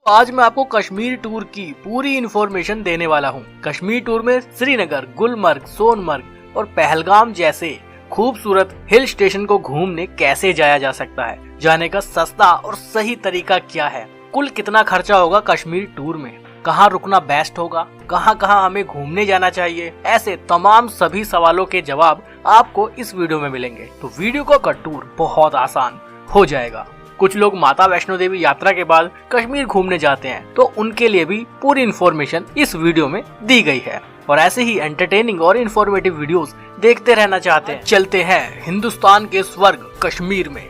आज मैं आपको कश्मीर टूर की पूरी इन्फॉर्मेशन देने वाला हूँ। कश्मीर टूर में श्रीनगर, गुलमर्ग, सोनमर्ग और पहलगाम जैसे खूबसूरत हिल स्टेशन को घूमने कैसे जाया जा सकता है, जाने का सस्ता और सही तरीका क्या है, कुल कितना खर्चा होगा कश्मीर टूर में, कहाँ रुकना बेस्ट होगा, कहाँ कहाँ हमें घूमने जाना चाहिए, ऐसे तमाम सभी सवालों के जवाब आपको इस वीडियो में मिलेंगे। तो वीडियो का टूर बहुत आसान हो जाएगा। कुछ लोग माता वैष्णो देवी यात्रा के बाद कश्मीर घूमने जाते हैं, तो उनके लिए भी पूरी इन्फॉर्मेशन इस वीडियो में दी गई है। और ऐसे ही एंटरटेनिंग और इन्फॉर्मेटिव वीडियोस देखते रहना चाहते हैं, चलते हैं हिंदुस्तान के स्वर्ग कश्मीर में।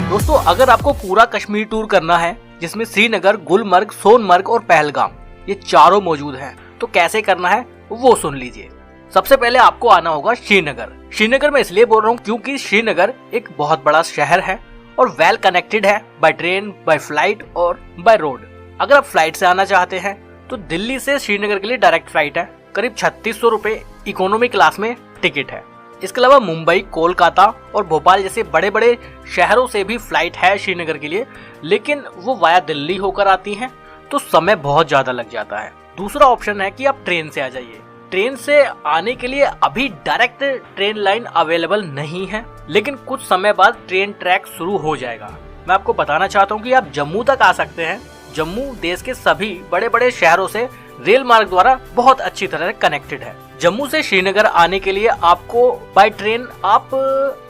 दोस्तों, अगर आपको पूरा कश्मीर टूर करना है जिसमें श्रीनगर, गुलमर्ग, सोनमर्ग और पहलगाम ये चारों मौजूद हैं, तो कैसे करना है वो सुन लीजिए। सबसे पहले आपको आना होगा श्रीनगर। श्रीनगर में इसलिए बोल रहा हूँ क्योंकि श्रीनगर एक बहुत बड़ा शहर है और वेल कनेक्टेड है बाय ट्रेन, बाय फ्लाइट और बाय रोड। अगर आप फ्लाइट से आना चाहते हैं तो दिल्ली से श्रीनगर के लिए डायरेक्ट फ्लाइट है, करीब 3600 रुपए इकोनॉमी क्लास में टिकट है। इसके अलावा मुंबई, कोलकाता और भोपाल जैसे बड़े बड़े शहरों से भी फ्लाइट है श्रीनगर के लिए, लेकिन वो वाया दिल्ली होकर आती हैं, तो समय बहुत ज्यादा लग जाता है। दूसरा ऑप्शन है कि आप ट्रेन से आ जाइए। ट्रेन से आने के लिए अभी डायरेक्ट ट्रेन लाइन अवेलेबल नहीं है, लेकिन कुछ समय बाद ट्रेन ट्रैक शुरू हो जाएगा। मैं आपको बताना चाहता हूँ कि आप जम्मू तक आ सकते हैं। जम्मू देश के सभी बड़े बड़े शहरों से रेल मार्ग द्वारा बहुत अच्छी तरह कनेक्टेड है। जम्मू से श्रीनगर आने के लिए आपको बाय ट्रेन आप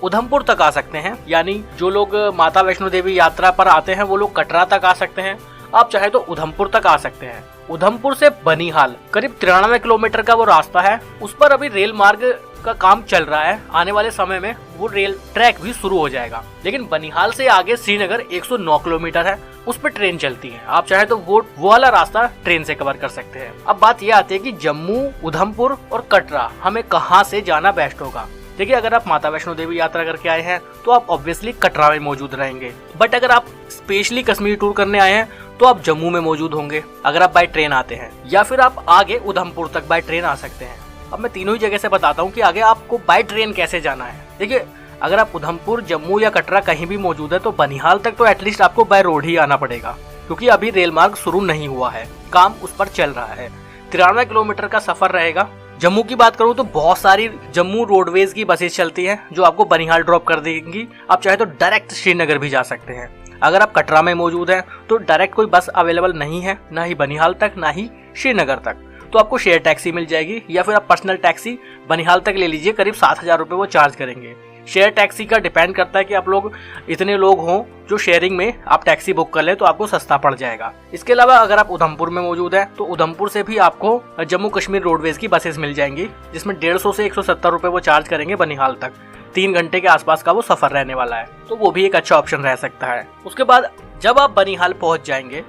उधमपुर तक आ सकते हैं, यानी जो लोग माता वैष्णो देवी यात्रा पर आते हैं वो लोग कटरा तक आ सकते हैं। आप चाहे तो उधमपुर तक आ सकते हैं। उधमपुर से बनिहाल करीब 93 किलोमीटर का वो रास्ता है, उस पर अभी रेल मार्ग का काम चल रहा है। आने वाले समय में वो रेल ट्रैक भी शुरू हो जाएगा। लेकिन बनिहाल से आगे श्रीनगर 109 किलोमीटर है, उस पर ट्रेन चलती है। आप चाहे तो वो वाला रास्ता ट्रेन से कवर कर सकते हैं। अब बात यह आती है कि जम्मू, उधमपुर और कटरा हमें कहाँ से जाना बेस्ट होगा। देखिए, अगर आप माता वैष्णो देवी यात्रा करके आए हैं तो आप ऑब्वियसली कटरा में मौजूद रहेंगे, बट अगर आप स्पेशली कश्मीर टूर करने आए हैं तो आप जम्मू में मौजूद होंगे अगर आप बाय ट्रेन आते हैं, या फिर आप आगे उधमपुर तक बाय ट्रेन आ सकते हैं। अब मैं तीनों ही जगह से बताता हूँ कि आगे आपको बाय ट्रेन कैसे जाना है। देखिए, अगर आप उधमपुर, जम्मू या कटरा कहीं भी मौजूद है तो बनिहाल तक तो एटलीस्ट आपको बाय रोड ही आना पड़ेगा, क्योंकि अभी रेल मार्ग शुरू नहीं हुआ है, काम उस पर चल रहा है। 93 किलोमीटर का सफर रहेगा। जम्मू की बात करूं तो बहुत सारी जम्मू रोडवेज की बसेस चलती हैं जो आपको बनिहाल ड्रॉप कर देंगी। आप चाहे तो डायरेक्ट श्रीनगर भी जा सकते हैं। अगर आप कटरा में मौजूद हैं तो डायरेक्ट कोई बस अवेलेबल नहीं है, ना ही बनिहाल तक ना ही श्रीनगर तक, तो आपको शेयर टैक्सी मिल जाएगी, या फिर आप पर्सनल टैक्सी बनिहाल तक ले लीजिए। करीब 7000 रुपए वो चार्ज करेंगे। शेयर टैक्सी का डिपेंड करता है कि आप लोग इतने लोग हों जो शेयरिंग में आप टैक्सी बुक कर ले तो आपको सस्ता पड़ जाएगा। इसके अलावा अगर आप उधमपुर में मौजूद हैं तो उधमपुर से भी आपको जम्मू कश्मीर रोडवेज की बसेस मिल जाएंगी, जिसमें 150 से 170 रुपए वो चार्ज करेंगे बनिहाल तक। 3 घंटे के आसपास का वो सफर रहने वाला है, तो वो भी एक अच्छा ऑप्शन रह सकता है। उसके बाद जब आप बनिहाल पहुंच जाएंगे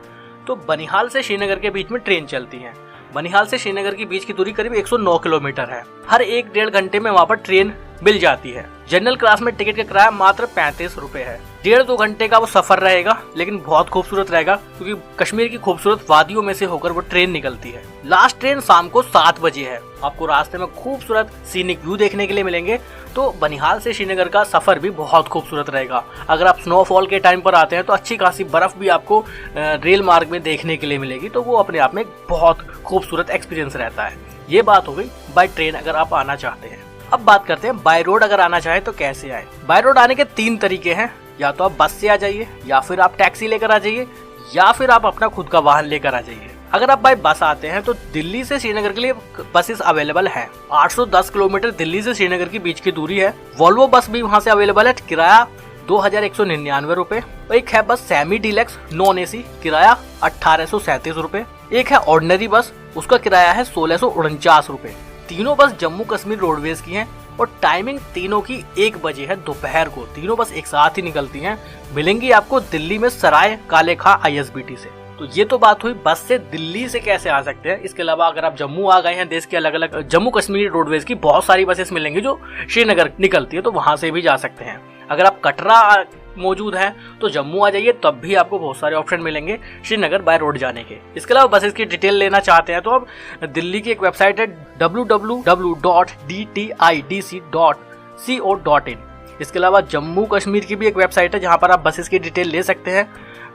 तो बनिहाल से श्रीनगर के बीच में ट्रेन चलती है। बनिहाल से श्रीनगर के बीच की दूरी करीब 109 किलोमीटर है। हर 1-1.5 घंटे में वहाँ पर ट्रेन मिल जाती है। जनरल क्लास में टिकट का किराया मात्र 35 रुपए है। 1.5-2 घंटे का वो सफर रहेगा, लेकिन बहुत खूबसूरत रहेगा क्योंकि कश्मीर की खूबसूरत वादियों में से होकर वो ट्रेन निकलती है। लास्ट ट्रेन शाम को 7 बजे है। आपको रास्ते में खूबसूरत सीनिक व्यू देखने के लिए मिलेंगे, तो बनिहाल से श्रीनगर का सफर भी बहुत खूबसूरत रहेगा। अगर आप स्नोफॉल के टाइम पर आते हैं तो अच्छी खासी बर्फ भी आपको रेल मार्ग में देखने के लिए मिलेगी, तो वो अपने आप में बहुत खूबसूरत एक्सपीरियंस रहता है। ये बात हो गई बाय ट्रेन अगर आप आना चाहते हैं। अब बात करते हैं बाय रोड अगर आना चाहे तो कैसे आए। बाय रोड आने के 3 तरीके हैं, या तो आप बस से आ जाइए, या फिर आप टैक्सी लेकर आ जाइए, या फिर आप अपना खुद का वाहन लेकर आ जाइए। अगर आप बाय बस आते हैं तो दिल्ली से श्रीनगर के लिए बसेस अवेलेबल हैं। 810 किलोमीटर दिल्ली से श्रीनगर की बीच की दूरी है। वॉल्वो बस भी वहाँ से अवेलेबल है, किराया 2199 रुपए। एक है बस सेमी डीलक्स नॉन AC, किराया 1837 रुपए। एक है ऑर्डिनरी बस, उसका किराया है 1649 रुपए। तीनों बस जम्मू कश्मीर रोडवेज की हैं और टाइमिंग तीनों की 1 बजे है दोपहर को। तीनों बस एक साथ ही निकलती हैं। मिलेंगी आपको दिल्ली में सराय काले खां ISBT से। तो ये तो बात हुई बस से दिल्ली से कैसे आ सकते हैं। इसके अलावा अगर आप जम्मू आ गए हैं, देश के अलग अलग जम्मू कश्मीर रोडवेज की बहुत सारी बसेस मिलेंगी जो श्रीनगर निकलती है, तो वहां से भी जा सकते हैं। अगर आप कटरा मौजूद हैं तो जम्मू आ जाइए, तब भी आपको बहुत सारे ऑप्शन मिलेंगे श्रीनगर बाय रोड जाने के। इसके अलावा बसेस की डिटेल लेना चाहते हैं तो आप दिल्ली की एक वेबसाइट है www.dtidc.co.in। इसके अलावा जम्मू कश्मीर की भी एक वेबसाइट है जहां पर आप बसेस की डिटेल ले सकते हैं।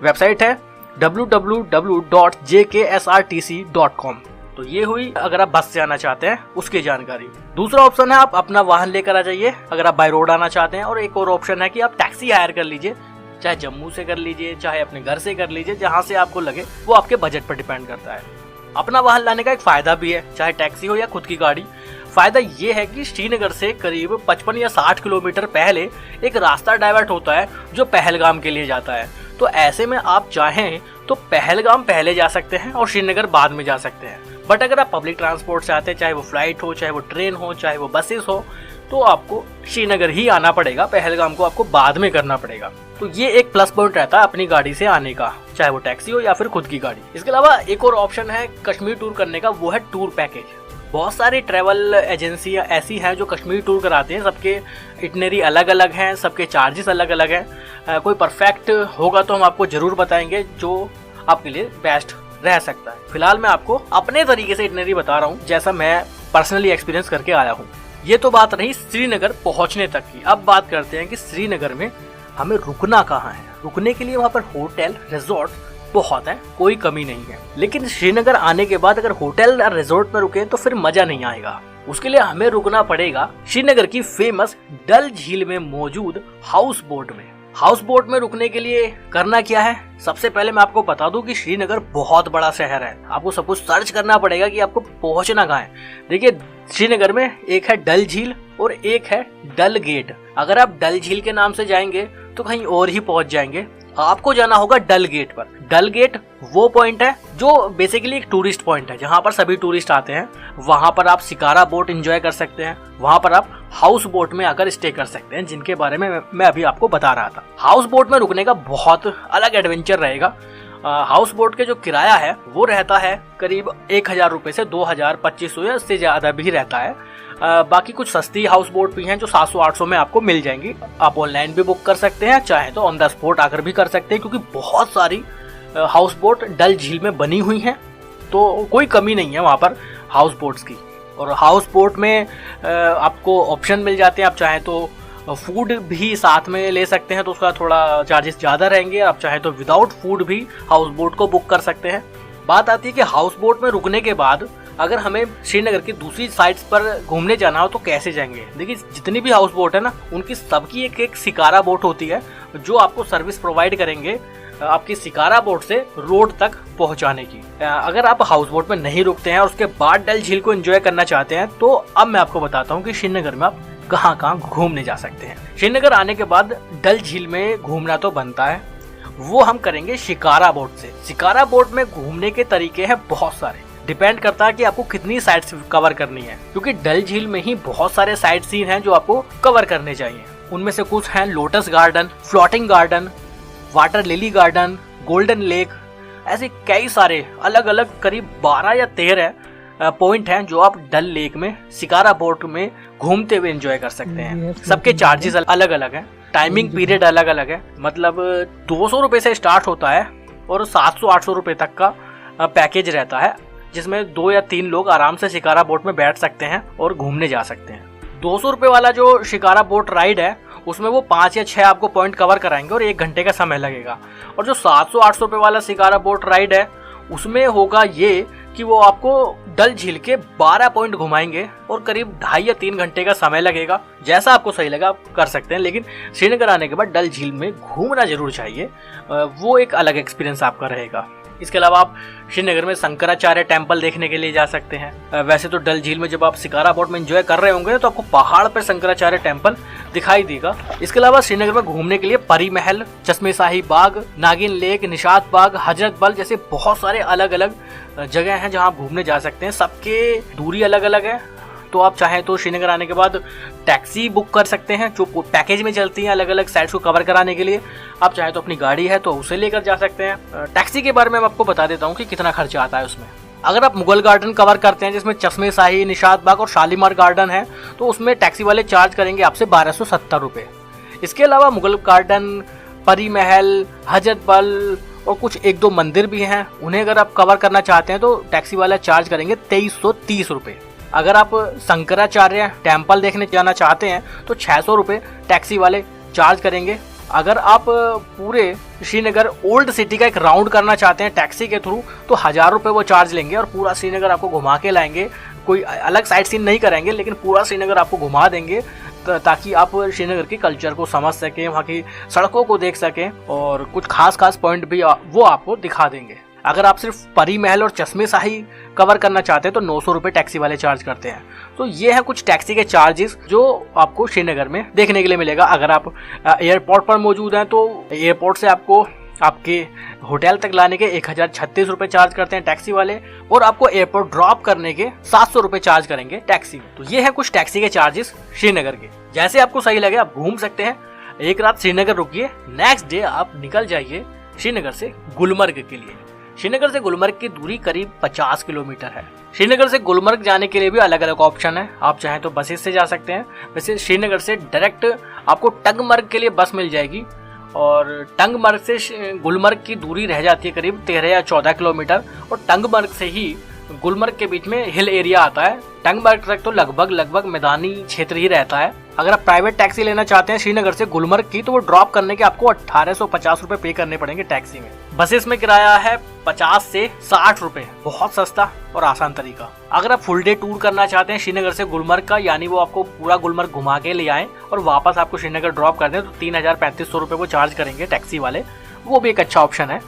वेबसाइट है www.jksrtc.com। तो ये हुई अगर आप बस से आना चाहते हैं उसकी जानकारी। दूसरा ऑप्शन है आप अपना वाहन लेकर आ जाइए अगर आप बाय रोड आना चाहते हैं। और एक और ऑप्शन है कि आप टैक्सी हायर कर लीजिए, चाहे जम्मू से कर लीजिए चाहे अपने घर से कर लीजिए, जहां से आपको लगे, वो आपके बजट पर डिपेंड करता है। अपना वाहन लाने का एक फायदा भी है, चाहे टैक्सी हो या खुद की गाड़ी। फायदा ये है कि श्रीनगर से करीब 55 या 60 किलोमीटर पहले एक रास्ता डाइवर्ट होता है जो पहलगाम के लिए जाता है। तो ऐसे में आप चाहें तो पहलगाम पहले जा सकते हैं और श्रीनगर बाद में जा सकते हैं। बट अगर आप पब्लिक ट्रांसपोर्ट से आते हैं, चाहे वो फ्लाइट हो, चाहे वो ट्रेन हो, चाहे वो बसेस हो, तो आपको श्रीनगर ही आना पड़ेगा, पहलगाम को आपको बाद में करना पड़ेगा। तो ये एक प्लस पॉइंट रहता है अपनी गाड़ी से आने का, चाहे वो टैक्सी हो या फिर खुद की गाड़ी। इसके अलावा एक और ऑप्शन है कश्मीर टूर करने का, वो है टूर पैकेज। बहुत सारी ट्रैवल एजेंसियां ऐसी हैं जो कश्मीर टूर कराती हैं। सबके इटनरी अलग अलग हैं, सबके चार्जेस अलग अलग हैं। कोई परफेक्ट होगा तो हम आपको जरूर बताएंगे जो आपके लिए बेस्ट रह सकता है। फिलहाल मैं आपको अपने तरीके से इटनरी बता रहा हूँ जैसा मैं पर्सनली एक्सपीरियंस करके आया हूँ। ये तो बात रही श्रीनगर पहुँचने तक की। अब बात करते हैं कि श्रीनगर में हमें रुकना कहाँ है। रुकने के लिए वहाँ पर होटल रिजॉर्ट बहुत है, कोई कमी नहीं है। लेकिन श्रीनगर आने के बाद अगर होटल या रिजॉर्ट पर रुके तो फिर मजा नहीं आएगा। उसके लिए हमें रुकना पड़ेगा श्रीनगर की फेमस डल झील में मौजूद हाउस बोट में। हाउस बोट में रुकने के लिए करना क्या है, सबसे पहले मैं आपको बता दूं कि श्रीनगर बहुत बड़ा शहर है। आपको सब कुछ सर्च करना पड़ेगा कि आपको पहुंचना कहाँ है। देखिए श्रीनगर में एक है डल झील और एक है डल गेट। अगर आप डल झील के नाम से जाएंगे तो कहीं और ही पहुंच जाएंगे। आपको जाना होगा डल गेट पर। डल गेट वो पॉइंट है जो बेसिकली एक टूरिस्ट पॉइंट है जहां पर सभी टूरिस्ट आते हैं। वहां पर आप शिकारा बोट एंजॉय कर सकते हैं, वहां पर आप हाउस बोट में आकर स्टे कर सकते हैं, जिनके बारे में मैं अभी आपको बता रहा था। हाउस बोट में रुकने का बहुत अलग एडवेंचर रहेगा। हाउस बोट के जो किराया है वो रहता है करीब 1000 रुपए से 2000, 2500 या इससे ज्यादा भी रहता है। बाकी कुछ सस्ती हाउस बोट भी हैं जो 700-800 में आपको मिल जाएंगी। आप ऑनलाइन भी बुक कर सकते हैं, चाहे तो ऑन द स्पॉट आकर भी कर सकते हैं, क्योंकि बहुत सारी हाउस बोट डल झील में बनी हुई हैं, तो कोई कमी नहीं है वहाँ पर हाउस बोट्स की। और हाउस बोट में आपको ऑप्शन मिल जाते हैं। आप चाहें तो फूड भी साथ में ले सकते हैं, तो उसका थोड़ा चार्जेस ज़्यादा रहेंगे। आप चाहें तो विदाउट फूड भी हाउस बोट को बुक कर सकते हैं। बात आती है कि हाउस बोट में रुकने के बाद अगर हमें श्रीनगर की दूसरी साइड्स पर घूमने जाना हो तो कैसे जाएंगे। देखिए जितनी भी हाउस बोट है ना, उनकी सबकी एक शिकारा बोट होती है जो आपको सर्विस प्रोवाइड करेंगे आपकी शिकारा बोट से रोड तक पहुंचाने की। अगर आप हाउस बोट में नहीं रुकते हैं और उसके बाद डल झील को एंजॉय करना चाहते हैं, तो अब मैं आपको बताता हूँ कि श्रीनगर में आप कहाँ कहाँ घूमने जा सकते हैं। श्रीनगर आने के बाद डल झील में घूमना तो बनता है, वो हम करेंगे शिकारा बोट से। शिकारा बोट में घूमने के तरीके हैं बहुत सारे, डिपेंड करता है कि आपको कितनी साइट्स कवर करनी है, क्योंकि डल झील में ही बहुत सारे साइट सीन हैं जो आपको कवर करने चाहिए। उनमें से कुछ हैं lotus garden, floating garden, water lily garden, golden lake, ऐसे कई सारे अलग अलग करीब 12 या 13 पॉइंट हैं जो आप डल लेक में शिकारा बोट में घूमते हुए एंजॉय कर सकते हैं। सबके चार्जेस अलग अलग हैं, टाइमिंग पीरियड अलग अलग है। मतलब 200 रुपए से स्टार्ट होता है और 700-800 रुपए तक का पैकेज रहता है, जिसमें 2 या 3 लोग आराम से शिकारा बोट में बैठ सकते हैं और घूमने जा सकते हैं। 200 रुपए वाला जो शिकारा बोट राइड है उसमें वो 5 या 6 आपको पॉइंट कवर कराएंगे और 1 घंटे का समय लगेगा। और जो 700-800 रुपए वाला शिकारा बोट राइड है उसमें होगा ये कि वो आपको डल झील के 12 पॉइंट घुमाएंगे और करीब 2.5 या 3 घंटे का समय लगेगा। जैसा आपको सही लगा आप कर सकते हैं, लेकिन श्रीनगर आने के बाद डल झील में घूमना जरूर चाहिए, वो एक अलग एक्सपीरियंस आपका रहेगा। इसके अलावा आप श्रीनगर में शंकराचार्य टेम्पल देखने के लिए जा सकते हैं। वैसे तो डल झील में जब आप शिकारा बोट में एंजॉय कर रहे होंगे तो आपको पहाड़ पर शंकराचार्य टेम्पल दिखाई देगा। इसके अलावा श्रीनगर में घूमने के लिए परी महल, चश्मे शाही बाग, नागिन लेक, निशात बाग, हजरत बल जैसे बहुत सारे अलग अलग जगह हैं जहां आप घूमने जा सकते हैं। सबके दूरी अलग अलग है, तो आप चाहें तो श्रीनगर आने के बाद टैक्सी बुक कर सकते हैं जो पैकेज में चलती हैं अलग अलग साइट्स को कवर कराने के लिए। आप चाहें तो अपनी गाड़ी है तो उसे लेकर जा सकते हैं। टैक्सी के बारे में मैं आपको बता देता हूँ कि कितना खर्चा आता है उसमें। अगर आप मुगल गार्डन कवर करते हैं जिसमें चश्मे शाही, निशात बाग और शालीमार गार्डन है, तो उसमें टैक्सी वाले चार्ज करेंगे आपसे 1270 रुपये। इसके अलावा मुगल गार्डन, परी महल, हजरत बल और कुछ एक दो मंदिर भी हैं, उन्हें अगर आप कवर करना चाहते हैं तो टैक्सी वाला चार्ज करेंगे 2330 रुपये। अगर आप शंकराचार्य टेम्पल देखने जाना चाहते हैं तो 600 रुपये टैक्सी वाले चार्ज करेंगे। अगर आप पूरे श्रीनगर ओल्ड सिटी का एक राउंड करना चाहते हैं टैक्सी के थ्रू तो 1000 रुपये वो चार्ज लेंगे और पूरा श्रीनगर आपको घुमा के लाएंगे। कोई अलग साइट सीन नहीं कराएंगे लेकिन पूरा श्रीनगर आपको घुमा देंगे ताकि आप श्रीनगर के कल्चर को समझ सकें, वहाँ की सड़कों को देख सकें और कुछ खास पॉइंट भी वो आपको दिखा देंगे। अगर आप सिर्फ परी महल और चश्मे शाही कवर करना चाहते हैं तो 900 रुपये टैक्सी वाले चार्ज करते हैं। तो ये है कुछ टैक्सी के चार्जेस जो आपको श्रीनगर में देखने के लिए मिलेगा। अगर आप एयरपोर्ट पर मौजूद हैं तो एयरपोर्ट से आपको आपके होटल तक लाने के 1036 रुपये चार्ज करते हैं टैक्सी वाले और आपको एयरपोर्ट ड्रॉप करने के 700 रुपये चार्ज करेंगे टैक्सी में। तो ये है कुछ टैक्सी के चार्जेस श्रीनगर के। जैसे आपको सही लगे आप घूम सकते हैं। एक रात श्रीनगर रुकिए, नेक्स्ट डे आप निकल जाइए श्रीनगर से गुलमर्ग के लिए। श्रीनगर से गुलमर्ग की दूरी करीब 50 किलोमीटर है। श्रीनगर से गुलमर्ग जाने के लिए भी अलग अलग ऑप्शन है। आप चाहें तो बसेस से जा सकते हैं। वैसे श्रीनगर से डायरेक्ट आपको टंगमर्ग के लिए बस मिल जाएगी और टंगमर्ग से गुलमर्ग की दूरी रह जाती है करीब 13 या 14 किलोमीटर और टंगमर्ग से ही गुलमर्ग के बीच में हिल एरिया आता है। टंगमर्ग तक तो लगभग मैदानी क्षेत्र ही रहता है। अगर आप प्राइवेट टैक्सी लेना चाहते हैं श्रीनगर से गुलमर्ग की तो वो ड्रॉप करने के आपको 1850 रुपये पे करने पड़ेंगे टैक्सी में। बसेस में किराया है 50 से 60 रुपये, बहुत सस्ता और आसान तरीका। अगर आप फुल डे टूर करना चाहते हैं श्रीनगर से गुलमर्ग का, यानी वो आपको पूरा गुलमर्ग घुमा के ले आए और वापस आपको श्रीनगर ड्रॉप कर दें तो 3500 रुपये वो चार्ज करेंगे टैक्सी वाले। वो भी एक अच्छा ऑप्शन है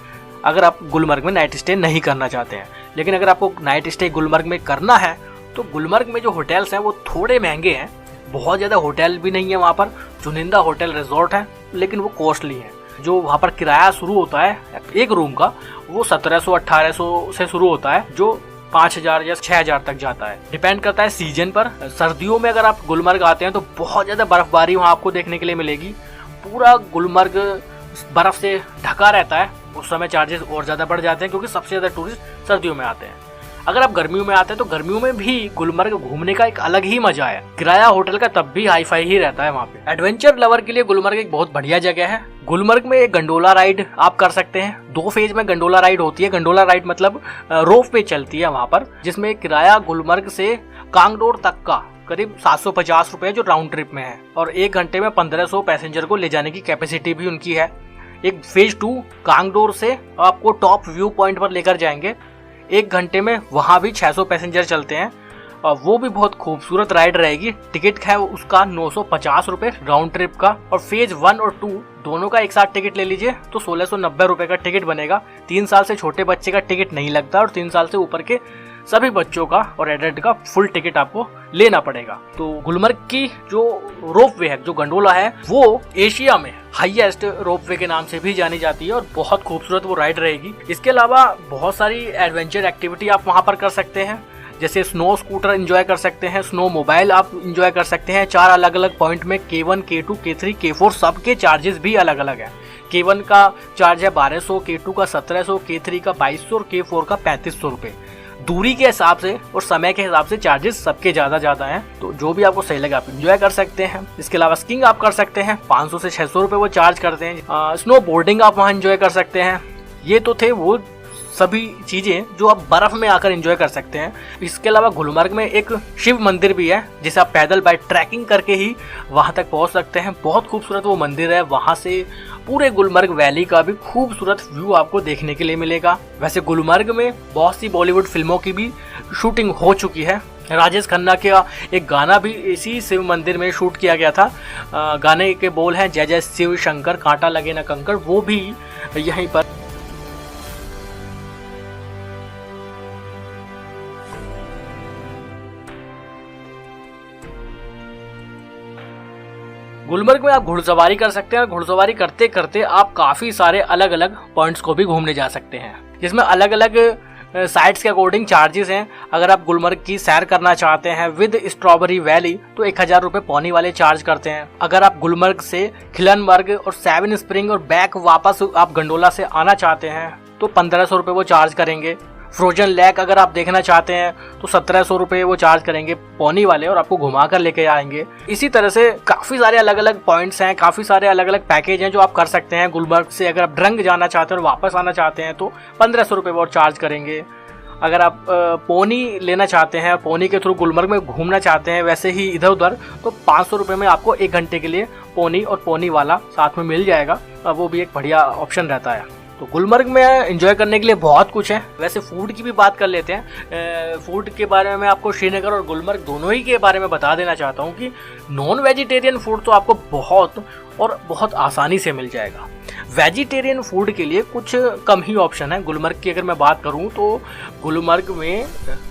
अगर आप गुलमर्ग में नाइट स्टे नहीं करना चाहते हैं। लेकिन अगर आपको नाइट स्टे गुलमर्ग में करना है तो गुलमर्ग में जो होटल्स हैं वो थोड़े महंगे हैं। बहुत ज़्यादा होटल भी नहीं है वहाँ पर, चुनिंदा होटल रिजॉर्ट है लेकिन वो कॉस्टली है। जो वहाँ पर किराया शुरू होता है एक रूम का वो 1700-1800 से शुरू होता है जो 5000 या 6000 तक जाता है। डिपेंड करता है सीजन पर। सर्दियों में अगर आप गुलमर्ग आते हैं तो बहुत ज़्यादा बर्फबारी वहाँ आपको देखने के लिए मिलेगी। पूरा गुलमर्ग बर्फ से ढका रहता है। उस समय चार्जेस और ज़्यादा बढ़ जाते हैं क्योंकि सबसे ज़्यादा टूरिस्ट सर्दियों में आते हैं। अगर आप गर्मियों में आते हैं तो गर्मियों में भी गुलमर्ग घूमने का एक अलग ही मजा है। किराया होटल का तब भी हाई फाई ही रहता है वहाँ पे। एडवेंचर लवर के लिए गुलमर्ग एक बहुत बढ़िया जगह है। गुलमर्ग में एक गंडोला राइड आप कर सकते हैं। 2 फेज में गंडोला राइड होती है। गंडोला राइड मतलब रोप पे चलती है वहाँ पर, जिसमें किराया गुलमर्ग से कांगडोर तक का करीब 750 रुपये जो राउंड ट्रिप में है और 1 घंटे में 1500 पैसेंजर को ले जाने की कैपेसिटी भी उनकी है। एक फेज 2 कांगडोर से आपको टॉप व्यू पॉइंट पर लेकर जाएंगे। 1 घंटे में वहाँ भी 600 पैसेंजर चलते हैं और वो भी बहुत खूबसूरत राइड रहेगी। टिकट है उसका 950 रुपये राउंड ट्रिप का और फेज 1 और 2 दोनों का एक साथ टिकट ले लीजिए तो 1690 रुपये का टिकट बनेगा। 3 साल से छोटे बच्चे का टिकट नहीं लगता और 3 साल से ऊपर के सभी बच्चों का और एडल्ट का फुल टिकट आपको लेना पड़ेगा। तो गुलमर्ग की जो रोपवे है, जो गंडोला है, वो एशिया में हाईएस्ट रोपवे के नाम से भी जानी जाती है और बहुत खूबसूरत वो राइड रहेगी। इसके अलावा बहुत सारी एडवेंचर एक्टिविटी आप वहाँ पर कर सकते हैं, जैसे स्नो स्कूटर एंजॉय कर सकते हैं, स्नो मोबाइल आप एंजॉय कर सकते हैं। 4 अलग अलग पॉइंट में K1, K2, K3, K4 सबके चार्जेस भी अलग अलग हैं। K1 का चार्ज है 1200, K2 का 1700, K3 का 2200 और K4 का 3500 रुपये। दूरी के हिसाब से और समय के हिसाब से चार्जेस सबके ज़्यादा हैं, तो जो भी आपको सही लगे आप एंजॉय कर सकते हैं। इसके अलावा स्कीइंग आप कर सकते हैं, 500 से 600 रुपये वो चार्ज करते हैं। स्नो बोर्डिंग आप वहाँ एंजॉय कर सकते हैं। ये तो थे वो सभी चीज़ें जो आप बर्फ़ में आकर एंजॉय कर सकते हैं। इसके अलावा गुलमर्ग में एक शिव मंदिर भी है जिसे आप पैदल बाय ट्रैकिंग करके ही वहाँ तक पहुँच सकते हैं। बहुत खूबसूरत वो मंदिर है। वहाँ से पूरे गुलमर्ग वैली का भी खूबसूरत व्यू आपको देखने के लिए मिलेगा। वैसे गुलमर्ग में बहुत सी बॉलीवुड फिल्मों की भी शूटिंग हो चुकी है। राजेश खन्ना का एक गाना भी इसी शिव मंदिर में शूट किया गया था। गाने के बोल हैं जय जय शिव शंकर कांटा लगे न कंकर, वो भी यहीं पर। गुलमर्ग में आप घुड़सवारी कर सकते हैं और घुड़सवारी करते करते आप काफ़ी सारे अलग अलग पॉइंट्स को भी घूमने जा सकते हैं, जिसमें अलग अलग साइट्स के अकॉर्डिंग चार्जेस हैं। अगर आप गुलमर्ग की सैर करना चाहते हैं विद स्ट्रॉबेरी वैली तो 1000 रुपये पौनी वाले चार्ज करते हैं। अगर आप गुलमर्ग से खिलनमर्ग और सेवन स्प्रिंग और बैक वापस आप गंडोला से आना चाहते हैं तो 1500 रुपये वो चार्ज करेंगे। फ्रोजन लेक अगर आप देखना चाहते हैं तो 1700 रुपये वो चार्ज करेंगे पौनी वाले और आपको घुमा कर लेके आएंगे। इसी तरह से काफ़ी सारे अलग अलग पॉइंट्स हैं, काफ़ी सारे अलग अलग पैकेज हैं जो आप कर सकते हैं। गुलमर्ग से अगर आप ड्रंग जाना चाहते हैं और वापस आना चाहते हैं तो 1500 रुपये वो चार्ज करेंगे। अगर आप पोनी लेना चाहते हैं, पोनी के थ्रू गुलमर्ग में घूमना चाहते हैं वैसे ही इधर उधर, तो 500 रुपये में आपको 1 घंटे के लिए पोनी और पोनी वाला साथ में मिल जाएगा। वो भी एक बढ़िया ऑप्शन रहता है। तो गुलमर्ग में एंजॉय करने के लिए बहुत कुछ है। वैसे फूड की भी बात कर लेते हैं। फूड के बारे में मैं आपको श्रीनगर और गुलमर्ग दोनों ही के बारे में बता देना चाहता हूँ कि नॉन वेजिटेरियन फूड तो आपको बहुत आसानी से मिल जाएगा। वेजिटेरियन फूड के लिए कुछ कम ही ऑप्शन है। गुलमर्ग की अगर मैं बात करूँ तो गुलमर्ग में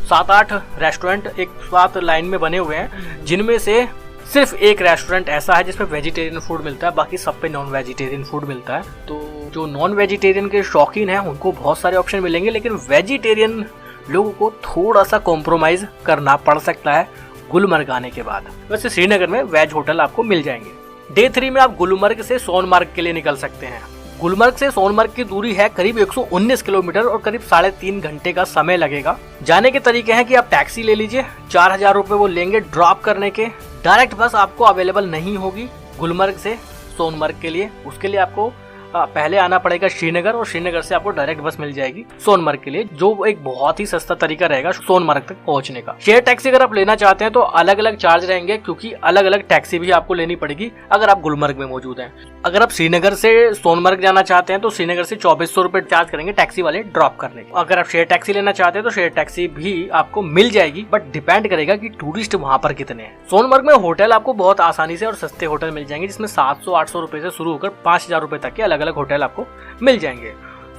7-8 रेस्टोरेंट एक साथ लाइन में बने हुए हैं, जिनमें से सिर्फ एक रेस्टोरेंट ऐसा है जिसमें वेजिटेरियन फूड मिलता है, बाकी सब पे नॉन वेजिटेरियन फूड मिलता है। तो जो नॉन वेजिटेरियन के शौकीन हैं उनको बहुत सारे ऑप्शन मिलेंगे, लेकिन वेजिटेरियन लोगों को थोड़ा सा कॉम्प्रोमाइज करना पड़ सकता है गुलमर्ग आने के बाद। वैसे श्रीनगर में वेज होटल आपको मिल जाएंगे। डे 3 में आप गुलमर्ग से सोनमर्ग के लिए निकल सकते हैं। गुलमर्ग से सोनमर्ग की दूरी है करीब 119 किलोमीटर और करीब 3.5 घंटे का समय लगेगा। जाने के तरीके हैं कि आप टैक्सी ले लीजिए, 4000 रुपये वो लेंगे ड्रॉप करने के। डायरेक्ट बस आपको अवेलेबल नहीं होगी गुलमर्ग से सोनमर्ग के लिए, उसके लिए आपको पहले आना पड़ेगा श्रीनगर और श्रीनगर से आपको डायरेक्ट बस मिल जाएगी सोनमर्ग के लिए, जो एक बहुत ही सस्ता तरीका रहेगा सोनमर्ग तक पहुंचने का। शेयर टैक्सी अगर आप लेना चाहते हैं तो अलग अलग चार्ज रहेंगे, क्योंकि अलग अलग टैक्सी भी आपको लेनी पड़ेगी अगर आप गुलमर्ग में मौजूद हैं। अगर आप श्रीनगर से सोनमर्ग जाना चाहते हैं तो श्रीनगर से 2400 रुपये चार्ज करेंगे टैक्सी वाले ड्रॉप करने के। अगर आप शेयर टैक्सी लेना चाहते हैं तो शेयर टैक्सी भी आपको मिल जाएगी, बट डिपेंड करेगा कि टूरिस्ट वहां पर कितने हैं। सोनमर्ग में होटल आपको बहुत आसानी से और सस्ते होटल मिल जाएंगे, जिसमें 700-800 रुपये से शुरू होकर 5000 रुपये तक के अलग अलग होटल आपको मिल जाएंगे।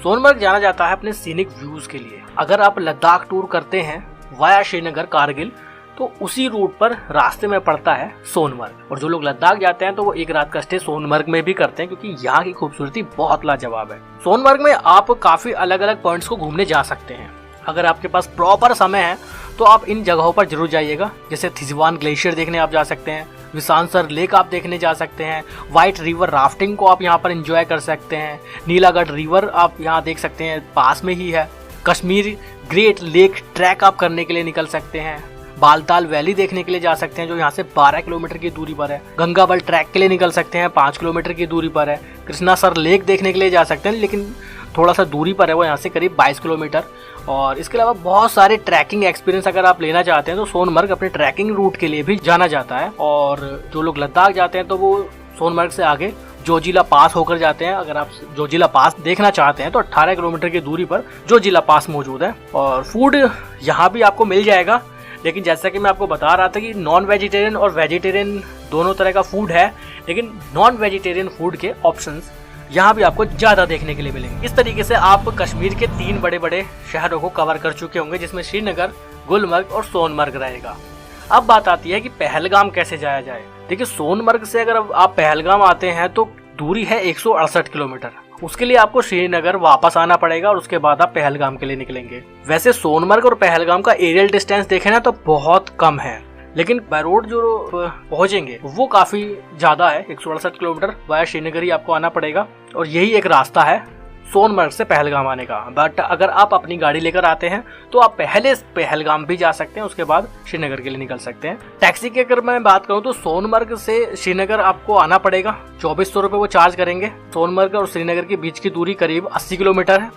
सोनमर्ग जाना जाता है अपने सीनिक व्यूज के लिए। अगर आप लद्दाख टूर करते हैं वाया श्रीनगर कारगिल तो उसी रूट पर रास्ते में पड़ता है सोनमर्ग, और जो लोग लद्दाख जाते हैं तो वो एक रात का स्टे सोनमर्ग में भी करते हैं, क्योंकि यहाँ की खूबसूरती बहुत लाजवाब है। सोनमर्ग में आप काफी अलग अलग पॉइंट्स को घूमने जा सकते हैं। अगर आपके पास प्रॉपर समय है तो आप इन जगहों पर जरूर जाइएगा। जैसे थिजवान ग्लेशियर देखने आप जा सकते हैं, विसानसर लेक आप देखने जा सकते हैं, व्हाइट रिवर राफ्टिंग को आप यहाँ पर एंजॉय कर सकते हैं, नीलागढ़ रिवर आप यहाँ देख सकते हैं, पास में ही है। कश्मीर ग्रेट लेक ट्रैक आप करने के लिए निकल सकते हैं। बालताल वैली देखने के लिए जा सकते हैं जो यहाँ से 12 किलोमीटर की दूरी पर है। गंगाबल ट्रैक के लिए निकल सकते हैं, 5 किलोमीटर की दूरी पर है। कृष्णासर लेक देखने के लिए जा सकते हैं, लेकिन थोड़ा सा दूरी पर है वो यहाँ से करीब 22 किलोमीटर। और इसके अलावा बहुत सारे ट्रैकिंग एक्सपीरियंस अगर आप लेना चाहते हैं तो सोनमर्ग अपने ट्रैकिंग रूट के लिए भी जाना जाता है। और जो लोग लद्दाख जाते हैं तो वो सोनमर्ग से आगे जोजिला पास होकर जाते हैं। अगर आप जोजिला पास देखना चाहते हैं तो 18 किलोमीटर की दूरी पर जोजिला पास मौजूद है। और फूड यहाँ भी आपको मिल जाएगा, लेकिन जैसा कि मैं आपको बता रहा था कि नॉन वेजिटेरियन और वेजिटेरियन दोनों तरह का फूड है, लेकिन नॉन वेजिटेरियन फूड के ऑप्शंस यहाँ भी आपको ज़्यादा देखने के लिए मिलेंगे। इस तरीके से आप कश्मीर के 3 बड़े बड़े शहरों को कवर कर चुके होंगे, जिसमें श्रीनगर, गुलमर्ग और सोनमर्ग रहेगा। अब बात आती है कि पहलगाम कैसे जाया जाए। देखिए, सोनमर्ग से अगर आप पहलगाम आते हैं तो दूरी है 168 किलोमीटर। उसके लिए आपको श्रीनगर वापस आना पड़ेगा और उसके बाद आप पहलगाम के लिए निकलेंगे। वैसे सोनमर्ग और पहलगाम का एरियल डिस्टेंस देखें ना तो बहुत कम है, लेकिन बाय रोड जो पहुंचेंगे वो काफी ज्यादा है। 168 किलोमीटर वाया श्रीनगर ही आपको आना पड़ेगा, और यही एक रास्ता है सोनमर्ग से पहलगाम आने का। बट अगर आप अपनी गाड़ी लेकर आते हैं तो आप पहले पहलगाम भी जा सकते हैं, उसके बाद श्रीनगर के लिए निकल सकते हैं। टैक्सी की अगर मैं बात करूं तो सोनमर्ग से श्रीनगर आपको आना पड़ेगा, 2400 रुपये वो चार्ज करेंगे। सोनमर्ग और श्रीनगर के बीच की दूरी करीब 80 किलोमीटर है,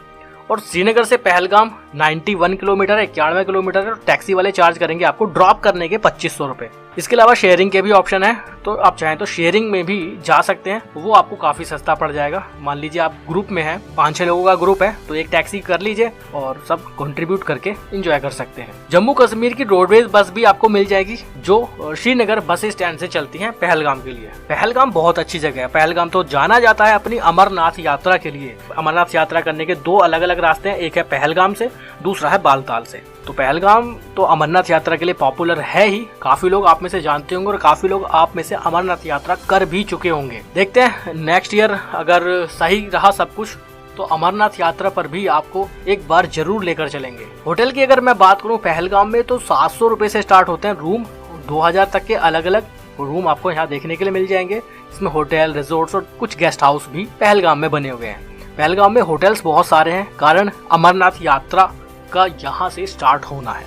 और श्रीनगर से पहलगाम 91 किलोमीटर है, 91 किलोमीटर है। टैक्सी वाले चार्ज करेंगे आपको ड्रॉप करने के 2500 रुपये। इसके अलावा शेयरिंग के भी ऑप्शन है, तो आप चाहें तो शेयरिंग में भी जा सकते हैं, वो आपको काफी सस्ता पड़ जाएगा। मान लीजिए आप ग्रुप में हैं, 5-6 लोगों का ग्रुप है, तो एक टैक्सी कर लीजिए और सब कंट्रीब्यूट करके एंजॉय कर सकते हैं। जम्मू कश्मीर की रोडवेज बस भी आपको मिल जाएगी, जो श्रीनगर बस स्टैंड से चलती है पहलगाम के लिए। पहलगाम बहुत अच्छी जगह है। पहलगाम तो जाना जाता है अपनी अमरनाथ यात्रा के लिए। अमरनाथ यात्रा करने के 2 अलग अलग रास्ते हैं, एक है पहलगाम से, दूसरा है बालताल से। तो पहलगाम तो अमरनाथ यात्रा के लिए पॉपुलर है ही, काफी लोग आप में से जानते होंगे और काफी लोग आप में से अमरनाथ यात्रा कर भी चुके होंगे। देखते हैं नेक्स्ट ईयर अगर सही रहा सब कुछ तो अमरनाथ यात्रा पर भी आपको एक बार जरूर लेकर चलेंगे। होटल की अगर मैं बात करूं पहलगाम में तो 700 रुपए से स्टार्ट होते हैं रूम, 2000 तक के अलग अलग रूम आपको यहाँ देखने के लिए मिल जाएंगे। इसमें होटल, रिजोर्ट्स और कुछ गेस्ट हाउस भी पहलगाम में बने हुए हैं। पहलगाम में होटल्स बहुत सारे हैं, कारण अमरनाथ यात्रा का यहाँ से स्टार्ट होना है,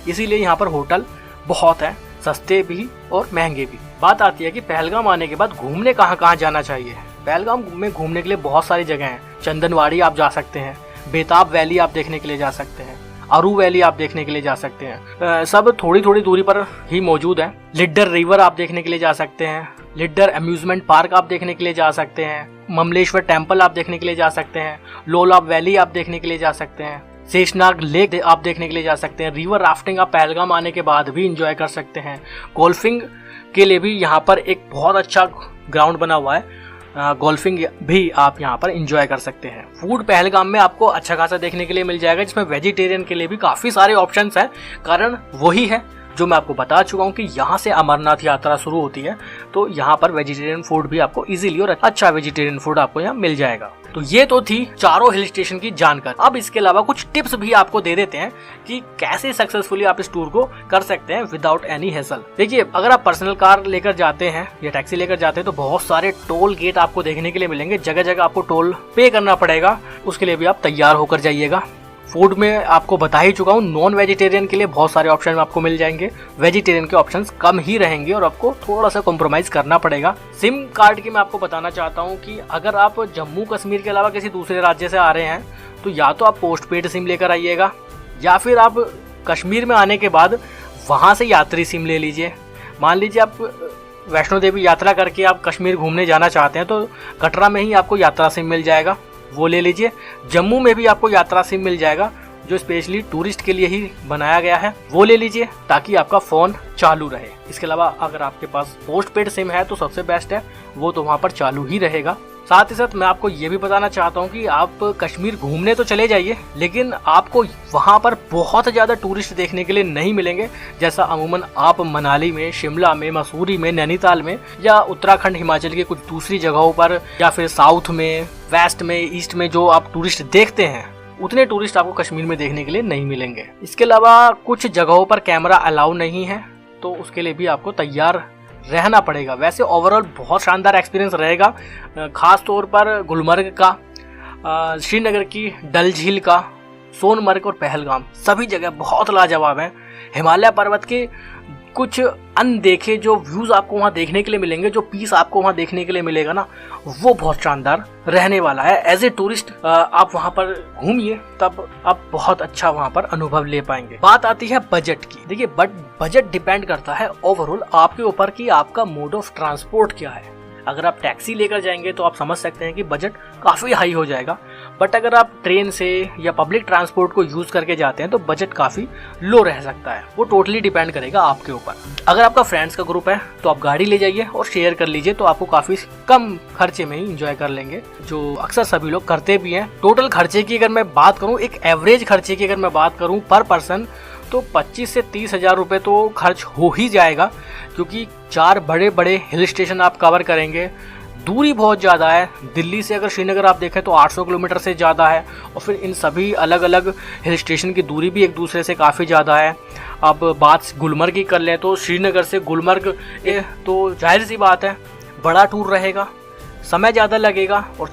इसीलिए यहाँ पर होटल बहुत है, सस्ते भी और महंगे भी। बात आती है कि पहलगाम आने के बाद घूमने कहाँ कहाँ जाना चाहिए। पहलगाम में घूमने के लिए बहुत सारी जगह हैं। चंदनवाड़ी आप जा सकते हैं, बेताब वैली आप देखने के लिए जा सकते हैं, अरू वैली आप देखने के लिए जा सकते हैं, सब थोड़ी थोड़ी दूरी पर ही मौजूद है। लिड्डर रिवर आप देखने के लिए जा सकते हैं, लिड्डर अम्यूजमेंट पार्क आप देखने के लिए जा सकते हैं, ममलेश्वर टेम्पल आप देखने के लिए जा सकते हैं, लोलाब वैली आप देखने के लिए जा सकते हैं, शेषनाग लेक आप देखने के लिए जा सकते हैं। रिवर राफ्टिंग आप पहलगाम आने के बाद भी इंजॉय कर सकते हैं। गोल्फिंग के लिए भी यहाँ पर एक बहुत अच्छा ग्राउंड बना हुआ है, गोल्फिंग भी आप यहाँ पर एंजॉय कर सकते हैं। फूड पहलगाम में आपको अच्छा खासा देखने के लिए मिल जाएगा, जिसमें वेजिटेरियन के लिए भी काफी सारे ऑप्शंस हैं। कारण वही है जो मैं आपको बता चुका हूँ कि यहाँ से अमरनाथ यात्रा शुरू होती है, तो यहाँ पर वेजिटेरियन फूड भी आपको इजीली और अच्छा वेजिटेरियन फूड आपको यहाँ मिल जाएगा। तो ये तो थी चारों हिल स्टेशन की जानकारी। अब इसके अलावा कुछ टिप्स भी आपको दे देते हैं कि कैसे सक्सेसफुली आप इस टूर को कर सकते हैं विदाउट एनी हेसल। देखिए, अगर आप पर्सनल कार लेकर जाते हैं या टैक्सी लेकर जाते हैं तो बहुत सारे टोल गेट आपको देखने के लिए मिलेंगे, जगह जगह आपको टोल पे करना पड़ेगा, उसके लिए भी आप तैयार होकर जाइएगा। फूड में आपको बता ही चुका हूँ, नॉन वेजिटेरियन के लिए बहुत सारे ऑप्शन आपको मिल जाएंगे, वेजिटेरियन के ऑप्शंस कम ही रहेंगे और आपको थोड़ा सा कॉम्प्रोमाइज करना पड़ेगा। सिम कार्ड की मैं आपको बताना चाहता हूँ कि अगर आप जम्मू कश्मीर के अलावा किसी दूसरे राज्य से आ रहे हैं तो या तो आप पोस्ट पेड सिम लेकर आइएगा, या फिर आप कश्मीर में आने के बाद वहाँ से यात्री सिम ले लीजिए। मान लीजिए आप वैष्णो देवी यात्रा करके आप कश्मीर घूमने जाना चाहते हैं तो कटरा में ही आपको यात्रा सिम मिल जाएगा, वो ले लीजिए। जम्मू में भी आपको यात्रा सिम मिल जाएगा जो स्पेशली टूरिस्ट के लिए ही बनाया गया है, वो ले लीजिए ताकि आपका फ़ोन चालू रहे। इसके अलावा अगर आपके पास पोस्ट पेड सिम है तो सबसे बेस्ट है, वो तो वहाँ पर चालू ही रहेगा। साथ ही साथ मैं आपको ये भी बताना चाहता हूँ कि आप कश्मीर घूमने तो चले जाइए, लेकिन आपको वहाँ पर बहुत ज़्यादा टूरिस्ट देखने के लिए नहीं मिलेंगे, जैसा अमूमन आप मनाली में, शिमला में, मसूरी में, नैनीताल में या उत्तराखंड, हिमाचल के कुछ दूसरी जगहों पर या फिर साउथ में, वेस्ट में, ईस्ट में जो आप टूरिस्ट देखते हैं, उतने टूरिस्ट आपको कश्मीर में देखने के लिए नहीं मिलेंगे। इसके अलावा कुछ जगहों पर कैमरा अलाउ नहीं है, तो उसके लिए भी आपको तैयार रहना पड़ेगा। वैसे ओवरऑल बहुत शानदार एक्सपीरियंस रहेगा, खास तौर पर गुलमर्ग का, श्रीनगर की डल झील का, सोनमर्ग और पहलगाम, सभी जगह बहुत लाजवाब हैं। हिमालय पर्वत के कुछ अनदेखे जो व्यूज आपको वहाँ देखने के लिए मिलेंगे, जो पीस आपको वहाँ देखने के लिए मिलेगा ना, वो बहुत शानदार रहने वाला है। एज ए टूरिस्ट आप वहाँ पर घूमिए, तब आप बहुत अच्छा वहाँ पर अनुभव ले पाएंगे। बात आती है बजट की। देखिए, बजट डिपेंड करता है ओवरऑल आपके ऊपर कि आपका मोड ऑफ ट्रांसपोर्ट क्या है। अगर आप टैक्सी लेकर जाएंगे तो आप समझ सकते हैं कि बजट काफ़ी हाई हो जाएगा, बट अगर आप ट्रेन से या पब्लिक ट्रांसपोर्ट को यूज़ करके जाते हैं तो बजट काफ़ी लो रह सकता है। वो टोटली डिपेंड करेगा आपके ऊपर। अगर आपका फ्रेंड्स का ग्रुप है तो आप गाड़ी ले जाइए और शेयर कर लीजिए, तो आपको काफ़ी कम खर्चे में ही इंजॉय कर लेंगे, जो अक्सर सभी लोग करते भी हैं। टोटल खर्चे की अगर मैं बात करूँ, एक एवरेज खर्चे की अगर मैं बात करूँ पर पर्सन, तो 25 से 30 हज़ार रुपये तो खर्च हो ही जाएगा, क्योंकि 4 बड़े बड़े हिल स्टेशन आप कवर करेंगे। दूरी बहुत ज़्यादा है, दिल्ली से अगर श्रीनगर आप देखें तो 800 किलोमीटर से ज़्यादा है, और फिर इन सभी अलग अलग हिल स्टेशन की दूरी भी एक दूसरे से काफ़ी ज़्यादा है। अब बात गुलमर्ग की कर लें तो श्रीनगर से गुलमर्ग तो जाहिर सी बात है बड़ा टूर रहेगा, समय ज़्यादा लगेगा, और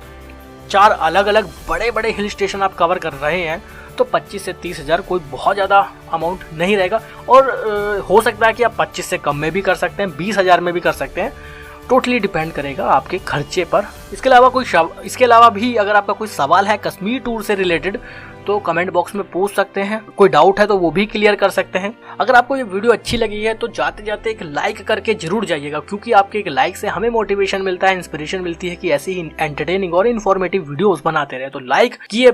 4 अलग अलग बड़े बड़े हिल स्टेशन आप कवर कर रहे हैं, तो 25 से 30 हज़ार कोई बहुत ज़्यादा अमाउंट नहीं रहेगा। और हो सकता है कि आप 25 से कम में भी कर सकते हैं, 20 हज़ार में भी कर सकते हैं, टोटली डिपेंड करेगा आपके खर्चे पर। इसके अलावा भी अगर आपका कोई सवाल है कश्मीर टूर से रिलेटेड तो कमेंट बॉक्स में पूछ सकते हैं, कोई डाउट है तो वो भी क्लियर कर सकते हैं। अगर आपको ये वीडियो अच्छी लगी है तो जाते जाते एक लाइक करके जरूर जाइएगा, क्योंकि आपके एक लाइक से हमें मोटिवेशन मिलता है, इंस्पिरेशन मिलती है कि ऐसी ही एंटरटेनिंग और इन्फॉर्मेटिव वीडियोस बनाते रहे। तो लाइक किए